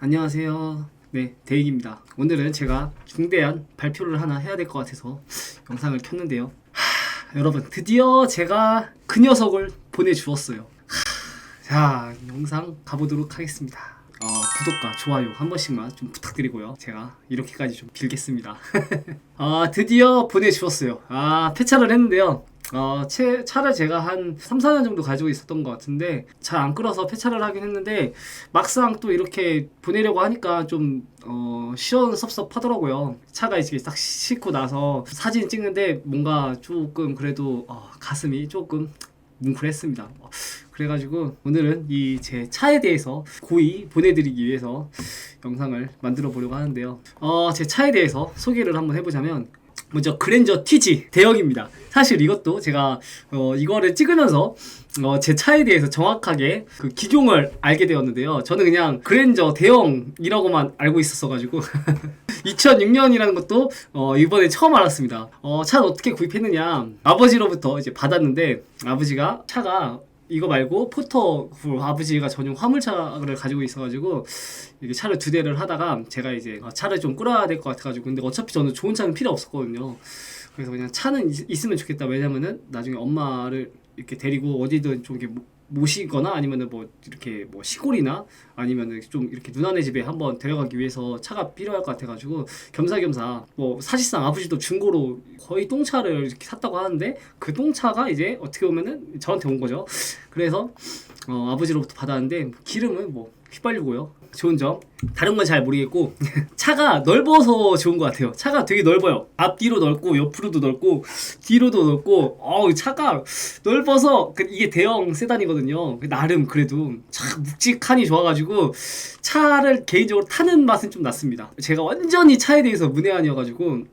안녕하세요. 네, 데이기입니다. 오늘은 제가 중대한 발표를 하나 해야 될 것 같아서 영상을 켰는데요. 여러분, 드디어 제가 그 녀석을 보내주었어요. 자, 영상 가보도록 하겠습니다. 구독과 좋아요 한 번씩만 좀 부탁드리고요. 제가 이렇게까지 좀 빌겠습니다. 드디어 보내주었어요. 폐차를 했는데요. 차를 제가 한 3, 4년 정도 가지고 있었던 것 같은데 잘 안 끌어서 폐차를 하긴 했는데 막상 또 이렇게 보내려고 하니까 좀 시원섭섭하더라고요. 차가 이제 딱 싣고 나서 사진 찍는데 뭔가 조금 그래도 가슴이 조금 뭉클했습니다. 그래가지고 오늘은 이 제 차에 대해서 고이 보내드리기 위해서 영상을 만들어 보려고 하는데요. 제 차에 대해서 소개를 한번 해보자면 먼저 그랜저 TG 대형입니다. 사실 이것도 제가 이거를 찍으면서 제 차에 대해서 정확하게 그 기종을 알게 되었는데요. 저는 그냥 그랜저 대형이라고만 알고 있었어가지고 2006년이라는 것도 이번에 처음 알았습니다. 차는 어떻게 구입했느냐, 아버지로부터 이제 받았는데 아버지가 차가 이거 말고 포터, 아버지가 전용 화물차를 가지고 있어가지고 이게 차를 2대를 하다가 제가 이제 차를 좀 끌어야 될 것 같아가지고, 근데 어차피 저는 좋은 차는 필요 없었거든요. 그래서 그냥 차는 있으면 좋겠다. 왜냐면은 나중에 엄마를 이렇게 데리고 어디든 좀 이렇게 모시거나 아니면은 뭐 이렇게 뭐 시골이나 아니면은 좀 이렇게 누나네 집에 한번 데려가기 위해서 차가 필요할 것 같아가지고 겸사겸사 뭐 사실상 아버지도 중고로 거의 똥차를 이렇게 샀다고 하는데 그 똥차가 이제 어떻게 보면은 저한테 온 거죠. 그래서 아버지로부터 받았는데 기름은 뭐 휘발유고요. 좋은 점, 다른 건 잘 모르겠고 차가 넓어서 좋은 것 같아요. 차가 되게 넓어요. 앞뒤로 넓고 옆으로도 넓고 뒤로도 넓고 차가 넓어서 이게 대형 세단이거든요. 나름 그래도 참 묵직하니 좋아가지고 차를 개인적으로 타는 맛은 좀 났습니다. 제가 완전히 차에 대해서 문외한이어가지고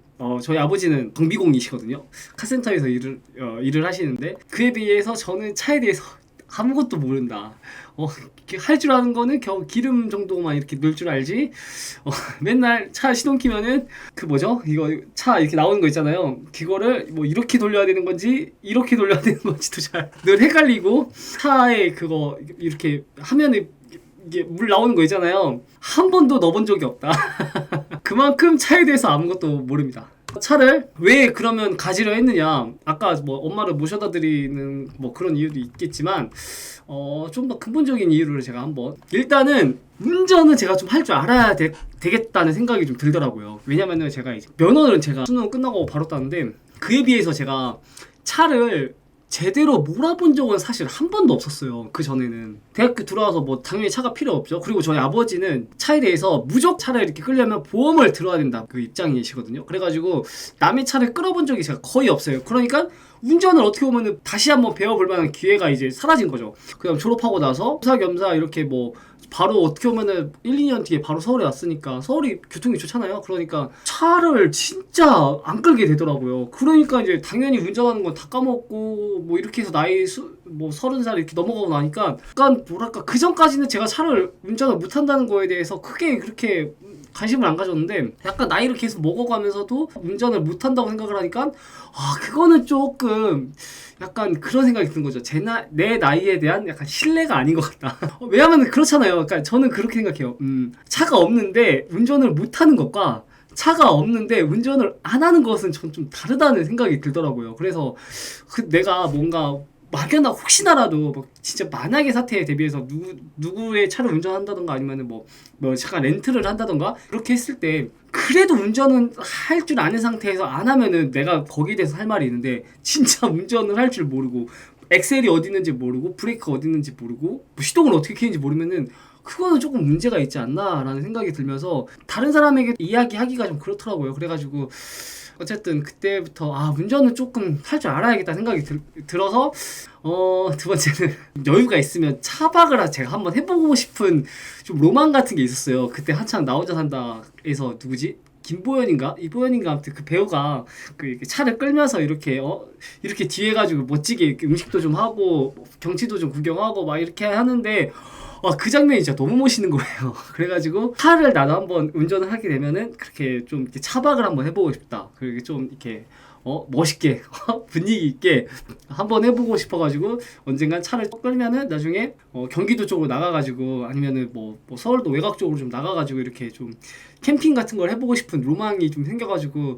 저희 아버지는 경비공이시거든요. 카센터에서 일을 하시는데 그에 비해서 저는 차에 대해서 아무것도 모른다. 할 줄 아는 거는 겨우 기름 정도만 이렇게 넣을 줄 알지. 맨날 차 시동 키면은 그 뭐죠? 이거 차 이렇게 나오는 거 있잖아요. 그거를 뭐 이렇게 돌려야 되는 건지 이렇게 돌려야 되는 건지도 잘 늘 헷갈리고, 차에 그거 이렇게 하면은 이게 물 나오는 거 있잖아요. 한 번도 넣어본 적이 없다. 그만큼 차에 대해서 아무것도 모릅니다. 차를 왜 그러면 가지려 했느냐, 아까 뭐 엄마를 모셔다 드리는 뭐 그런 이유도 있겠지만 좀 더 근본적인 이유를 제가 한번, 일단은 운전은 제가 좀 할 줄 알아야 되겠다는 생각이 좀 들더라고요. 왜냐면은 제가 이제 면허는 제가 수능 끝나고 바로 땄는데 그에 비해서 제가 차를 제대로 몰아본 적은 사실 한 번도 없었어요. 그 전에는 대학교 들어와서 뭐 당연히 차가 필요 없죠. 그리고 저희 아버지는 차에 대해서 무조건 차를 이렇게 끌려면 보험을 들어야 된다 그 입장이시거든요. 그래가지고 남의 차를 끌어본 적이 제가 거의 없어요. 그러니까 운전을 어떻게 보면은 다시 한번 배워볼 만한 기회가 이제 사라진 거죠. 그다음 졸업하고 나서 겸사겸사 이렇게 뭐 바로 어떻게 보면은 1, 2년 뒤에 바로 서울에 왔으니까, 서울이 교통이 좋잖아요. 그러니까 차를 진짜 안 끌게 되더라고요. 그러니까 이제 당연히 운전하는 건 다 까먹고 뭐 이렇게 해서 나이 뭐 30살 이렇게 넘어가고 나니까 약간 뭐랄까, 그 전까지는 제가 차를 운전을 못한다는 거에 대해서 크게 그렇게 관심을 안 가졌는데 약간 나이를 계속 먹어가면서도 운전을 못한다고 생각을 하니까 그거는 조금 약간 그런 생각이 든 거죠. 내 나이에 대한 약간 신뢰가 아닌 것 같다. 왜냐면 그렇잖아요. 그러니까 저는 그렇게 생각해요. 차가 없는데 운전을 못하는 것과 차가 없는데 운전을 안 하는 것은 전 좀 다르다는 생각이 들더라고요. 그래서 내가 뭔가 막연하 혹시나라도 뭐 진짜 만약에 사태에 대비해서 누구의 차를 운전한다던가 아니면은 뭐 잠깐 렌트를 한다던가 그렇게 했을 때 그래도 운전은 할 줄 아는 상태에서 안 하면은 내가 거기에 대해서 할 말이 있는데, 진짜 운전을 할 줄 모르고 엑셀이 어디 있는지 모르고 브레이크가 어디 있는지 모르고 뭐 시동을 어떻게 켜는지 모르면은 그거는 조금 문제가 있지 않나 라는 생각이 들면서 다른 사람에게 이야기하기가 좀 그렇더라고요. 그래가지고 어쨌든 그때부터 운전은 조금 할 줄 알아야겠다 생각이 들어서 두 번째는 여유가 있으면 차박을 제가 한번 해보고 싶은 좀 로망 같은 게 있었어요. 그때 한창 나 혼자 산다에서 누구지? 김보연인가? 이보연인가? 아무튼 그 배우가 이렇게 차를 끌면서 이렇게 이렇게 뒤에 가지고 멋지게 이렇게 음식도 좀 하고 경치도 좀 구경하고 막 이렇게 하는데 그 장면이 진짜 너무 멋있는 거예요. 그래가지고 차를 나도 한번 운전을 하게 되면은 그렇게 좀 이렇게 차박을 한번 해보고 싶다. 그리고 좀 이렇게 멋있게 분위기 있게 한번 해보고 싶어가지고 언젠간 차를 끌면은 나중에 경기도 쪽으로 나가가지고 아니면은 뭐 서울도 외곽 쪽으로 좀 나가가지고 이렇게 좀 캠핑 같은 걸 해보고 싶은 로망이 좀 생겨가지고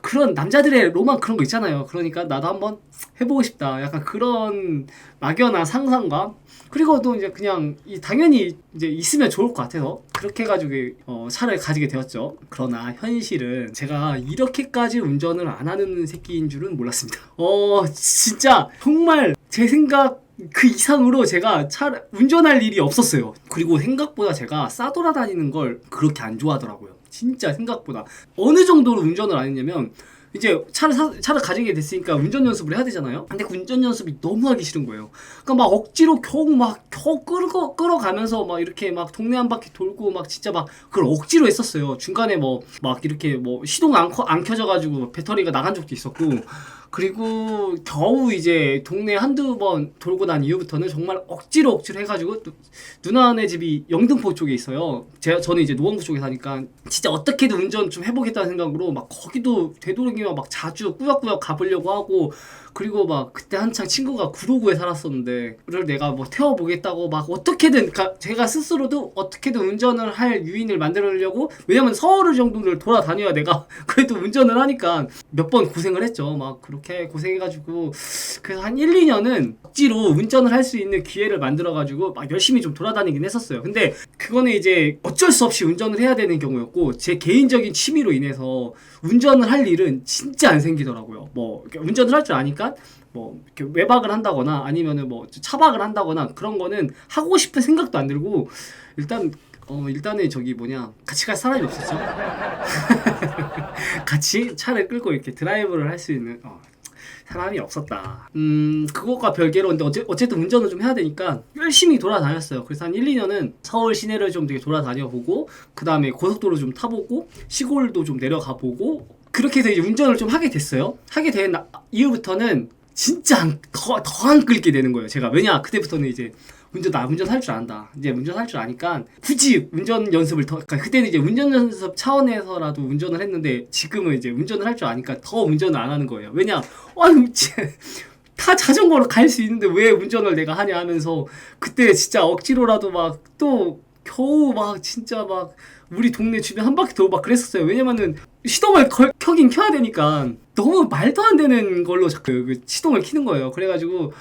그런 남자들의 로망 그런 거 있잖아요. 그러니까 나도 한번 해보고 싶다. 약간 그런 막연한 상상과 그리고 또 이제 그냥 당연히 이제 있으면 좋을 것 같아서 그렇게 해가지고 차를 가지게 되었죠. 그러나 현실은 제가 이렇게까지 운전을 안 하는 새끼인 줄은 몰랐습니다. 진짜 정말 제 생각 그 이상으로 제가 차를 운전할 일이 없었어요. 그리고 생각보다 제가 싸돌아다니는 걸 그렇게 안 좋아하더라고요. 진짜 생각보다 어느 정도로 운전을 안 했냐면 이제 차를 가지게 됐으니까 운전 연습을 해야 되잖아요. 근데 그 운전 연습이 너무 하기 싫은 거예요. 그러니까 막 억지로 겨우 끌어가면서 막 이렇게 막 동네 한 바퀴 돌고 막 진짜 막 그걸 억지로 했었어요. 중간에 막 이렇게 시동 안 켜져가지고 배터리가 나간 적도 있었고. 그리고 겨우 이제 동네 한두 번 돌고 난 이후부터는 정말 억지로 해가지고 누나네 집이 영등포 쪽에 있어요. 저는 이제 노원구 쪽에 사니까 진짜 어떻게든 운전 좀 해보겠다는 생각으로 막 거기도 되도록이면 막 자주 꾸역꾸역 가보려고 하고 그리고 막 그때 한창 친구가 구로구에 살았었는데 그걸 내가 태워보겠다고 막 어떻게든 제가 스스로도 어떻게든 운전을 할 유인을 만들려고 왜냐면 서울 정도를 돌아다녀야 내가 그래도 운전을 하니까 몇 번 고생을 했죠. 막 그렇게 고생해가지고 그래서 한 1, 2년은 억지로 운전을 할 수 있는 기회를 만들어가지고 막 열심히 좀 돌아다니긴 했었어요. 근데 그거는 이제 어쩔 수 없이 운전을 해야 되는 경우였고 제 개인적인 취미로 인해서 운전을 할 일은 진짜 안 생기더라고요. 운전을 할 줄 아니까 이렇게 외박을 한다거나 아니면은 차박을 한다거나 그런 거는 하고 싶은 생각도 안 들고 일단은 같이 갈 사람이 없었죠. 같이 차를 끌고 이렇게 드라이브를 할 수 있는 사람이 없었다. 그것과 별개로 근데 어쨌든 운전을 좀 해야 되니까 열심히 돌아다녔어요. 그래서 한 1, 2년은 서울 시내를 좀 되게 돌아다녀보고 그 다음에 고속도로 좀 타보고 시골도 좀 내려가보고 그렇게 해서 이제 운전을 좀 하게 됐어요. 하게 된 이후부터는 진짜 더 안 끌게 되는 거예요. 제가 왜냐 그때부터는 이제 운전할 줄 안다. 이제 운전할 줄 아니까 굳이 운전 연습을 그러니까 그때는 이제 운전 연습 차원에서라도 운전을 했는데 지금은 이제 운전을 할 줄 아니까 더 운전을 안 하는 거예요. 왜냐 다 자전거로 갈 수 있는데 왜 운전을 내가 하냐 하면서 그때 진짜 억지로라도 또 겨우 진짜 우리 동네 주변 한 바퀴 돌고 그랬었어요. 왜냐면은 시동을 켜긴 켜야 되니까 너무 말도 안 되는 걸로 자꾸 그 시동을 켜는 거예요. 그래가지고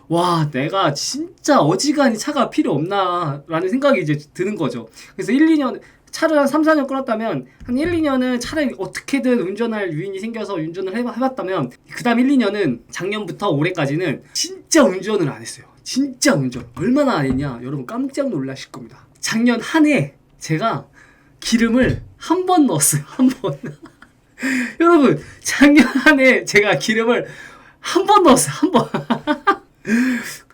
와 내가 진짜 어지간히 차가 필요 없나 라는 생각이 이제 드는 거죠. 그래서 1, 2년 차를 한 3, 4년 끌었다면 한 1, 2년은 차를 어떻게든 운전할 유인이 생겨서 운전을 해봤다면 그 다음 1, 2년은 작년부터 올해까지는 진짜 운전을 안 했어요. 진짜 운전 얼마나 안 했냐 여러분 깜짝 놀라실 겁니다. 작년 한 해 제가 기름을 한 번 넣었어요. 한 번. 여러분 작년 한 해 제가 기름을 한 번 넣었어요. 한 번.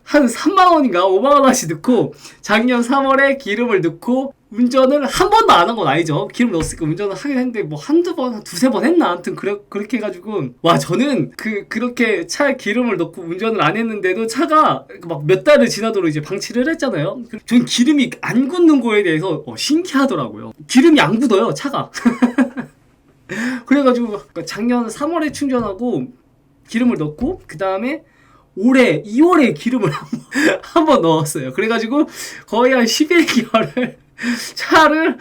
한 3만원인가 5만원씩 넣고 작년 3월에 기름을 넣고 운전을 한 번도 안 한 건 아니죠. 기름 넣었으니까 운전을 하긴 했는데 한두 번, 두세 번 했나? 아무튼 그렇게 해가지고 와 저는 그렇게 차에 기름을 넣고 운전을 안 했는데도 차가 몇 달을 지나도록 이제 방치를 했잖아요. 전 기름이 안 굳는 거에 대해서 신기하더라고요. 기름이 안 굳어요 차가. 그래가지고 작년 3월에 충전하고 기름을 넣고 그 다음에 올해 2월에 기름을 한 번 넣었어요. 그래가지고 거의 한 11개월을 차를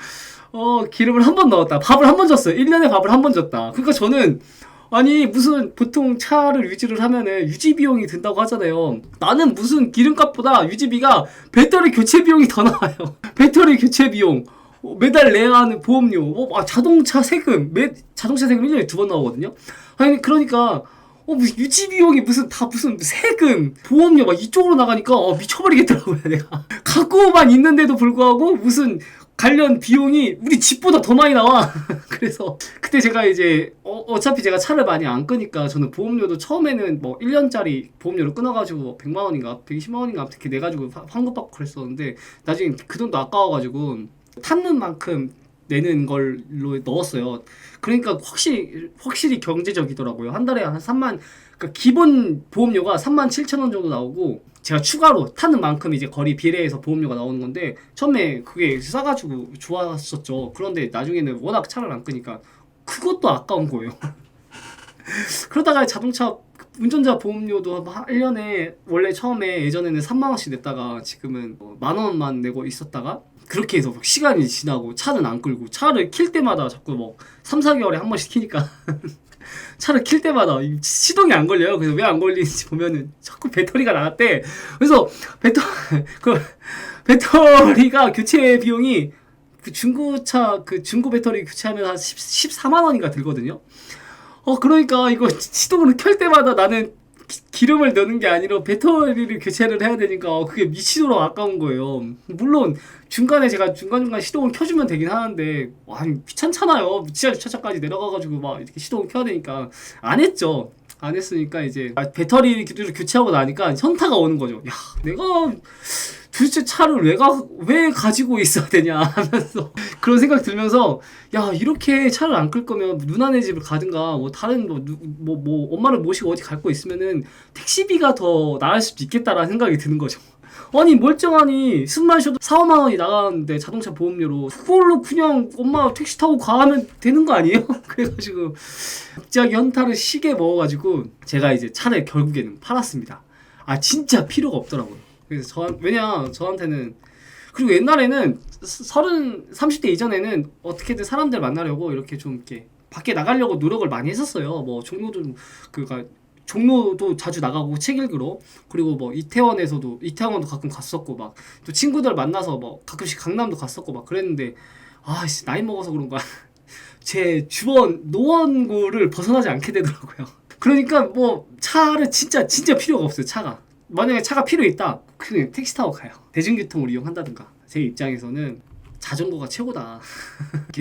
기름을 한 번 넣었다. 밥을 한 번 줬어요. 1년에 밥을 한 번 줬다. 그러니까 저는 아니 무슨 보통 차를 유지를 하면은 유지 비용이 든다고 하잖아요. 나는 무슨 기름값보다 유지비가 배터리 교체 비용이 더 나와요. 배터리 교체 비용 매달 내야 하는 보험료 자동차 세금 자동차 세금 1년에 2번 나오거든요. 아니 그러니까 무슨 유지 비용이 무슨 세금, 보험료 이쪽으로 나가니까 미쳐버리겠더라고요, 내가. 갖고만 있는데도 불구하고 무슨 관련 비용이 우리 집보다 더 많이 나와. 그래서 그때 제가 이제 어차피 제가 차를 많이 안 끄니까 저는 보험료도 처음에는 1년짜리 보험료를 끊어가지고 100만 원인가 120만 원인가 이렇게 내가지고 환급받고 그랬었는데 나중에 그 돈도 아까워가지고 탔는 만큼 내는 걸로 넣었어요. 그러니까 확실히 경제적이더라고요. 한 달에 한 3만, 그러니까 기본 보험료가 3만 7천 원 정도 나오고 제가 추가로 타는 만큼 이제 거리 비례해서 보험료가 나오는 건데 처음에 그게 싸가지고 좋았었죠. 그런데 나중에는 워낙 차를 안 끄니까 그것도 아까운 거예요. 그러다가 자동차 운전자 보험료도 1년에 원래 처음에 예전에는 3만 원씩 냈다가 지금은 만 원만 내고 있었다가 그렇게 해서 시간이 지나고 차는 안 끌고 차를 킬 때마다 자꾸 뭐 3, 4개월에 한 번씩 키니까 차를 킬 때마다 시동이 안 걸려요. 그래서 왜 안 걸리는지 보면은 자꾸 배터리가 나갔대. 그래서 그 배터리가 교체 비용이 그 중고차 그 중고 배터리 교체하면 한 14만 원인가 들거든요. 그러니까 이거 시동을 켤 때마다 나는 기름을 넣는 게 아니라 배터리를 교체를 해야 되니까 그게 미치도록 아까운 거예요. 물론 중간에 제가 중간중간 시동을 켜주면 되긴 하는데 귀찮잖아요. 지하 주차장까지 내려가가지고 막 이렇게 시동을 켜야 되니까 안 했죠. 안 했으니까 이제 배터리를 교체하고 나니까 현타가 오는 거죠. 야, 내가 도대체 차를 왜 가지고 있어야 되냐 하면서 그런 생각 들면서 야, 이렇게 차를 안 끌 거면 누나네 집을 가든가 뭐 다른 뭐 엄마를 모시고 어디 갈 거 있으면은 택시비가 더 나을 수도 있겠다라는 생각이 드는 거죠. 아니 멀쩡하니 숨만 쉬어도 4, 5만 원이 나가는데 자동차 보험료로 그걸로 그냥 엄마 택시 타고 가면 되는 거 아니에요? 그래가지고 갑자기 현타를 시게 먹어가지고 제가 이제 차를 결국에는 팔았습니다. 진짜 필요가 없더라고요. 그래서 저한테는 그리고 옛날에는 30대 이전에는 어떻게든 사람들 만나려고 이렇게 좀 이렇게 밖에 나가려고 노력을 많이 했었어요. 뭐 종로도 자주 나가고 책 읽으러, 그리고 뭐 이태원도 가끔 갔었고 막 또 친구들 만나서 뭐 가끔씩 강남도 갔었고 막 그랬는데 나이 먹어서 그런가 제 주변 노원구를 벗어나지 않게 되더라고요. 그러니까 뭐 차를 진짜 필요가 없어요. 차가 만약에 차가 필요 있다 그냥 택시 타고 가요. 대중교통을 이용한다든가. 제 입장에서는 자전거가 최고다.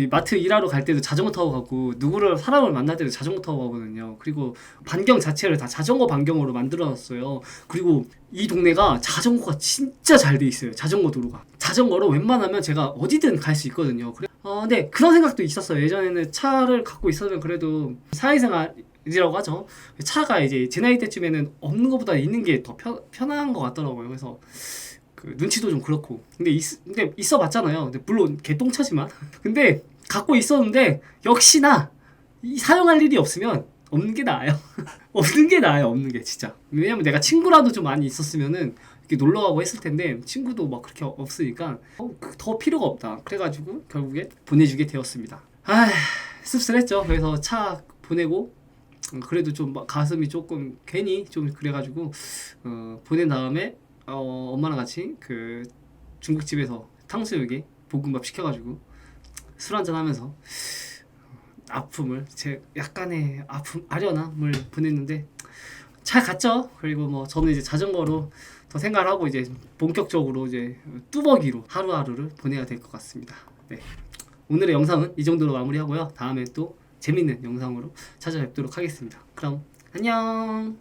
마트 일하러 갈 때도 자전거 타고 가고 사람을 만날 때도 자전거 타고 가거든요. 그리고 반경 자체를 다 자전거 반경으로 만들어놨어요. 그리고 이 동네가 자전거가 진짜 잘 돼 있어요. 자전거 도로가. 자전거로 웬만하면 제가 어디든 갈 수 있거든요. 근데 그런 생각도 있었어요. 예전에는 차를 갖고 있었면 그래도 사회생활이라고 하죠. 차가 이제 제 나이 때쯤에는 없는 것보다 있는 게 더 편한 것 같더라고요. 그래서 눈치도 좀 그렇고 근데 있어 봤잖아요. 근데 물론 개똥차지만 근데 갖고 있었는데 역시나 사용할 일이 없으면 없는 게 나아요. 없는 게 나아요. 없는 게 진짜. 왜냐면 내가 친구라도 좀 많이 있었으면은 이렇게 놀러 가고 했을 텐데 친구도 막 그렇게 없으니까 더 필요가 없다. 그래가지고 결국에 보내주게 되었습니다. 씁쓸했죠. 그래서 차 보내고 그래도 좀 가슴이 조금 괜히 좀 그래가지고 보낸 다음에 엄마랑 같이 그 중국집에서 탕수육에 볶음밥 시켜가지고 술 한잔 하면서 약간의 아련함을 보냈는데 잘 갔죠. 그리고 뭐 저는 이제 자전거로 더 생각을 하고 이제 본격적으로 이제 뚜벅이로 하루하루를 보내야 될 것 같습니다. 네. 오늘의 영상은 이 정도로 마무리하고요. 다음에 또 재밌는 영상으로 찾아뵙도록 하겠습니다. 그럼 안녕.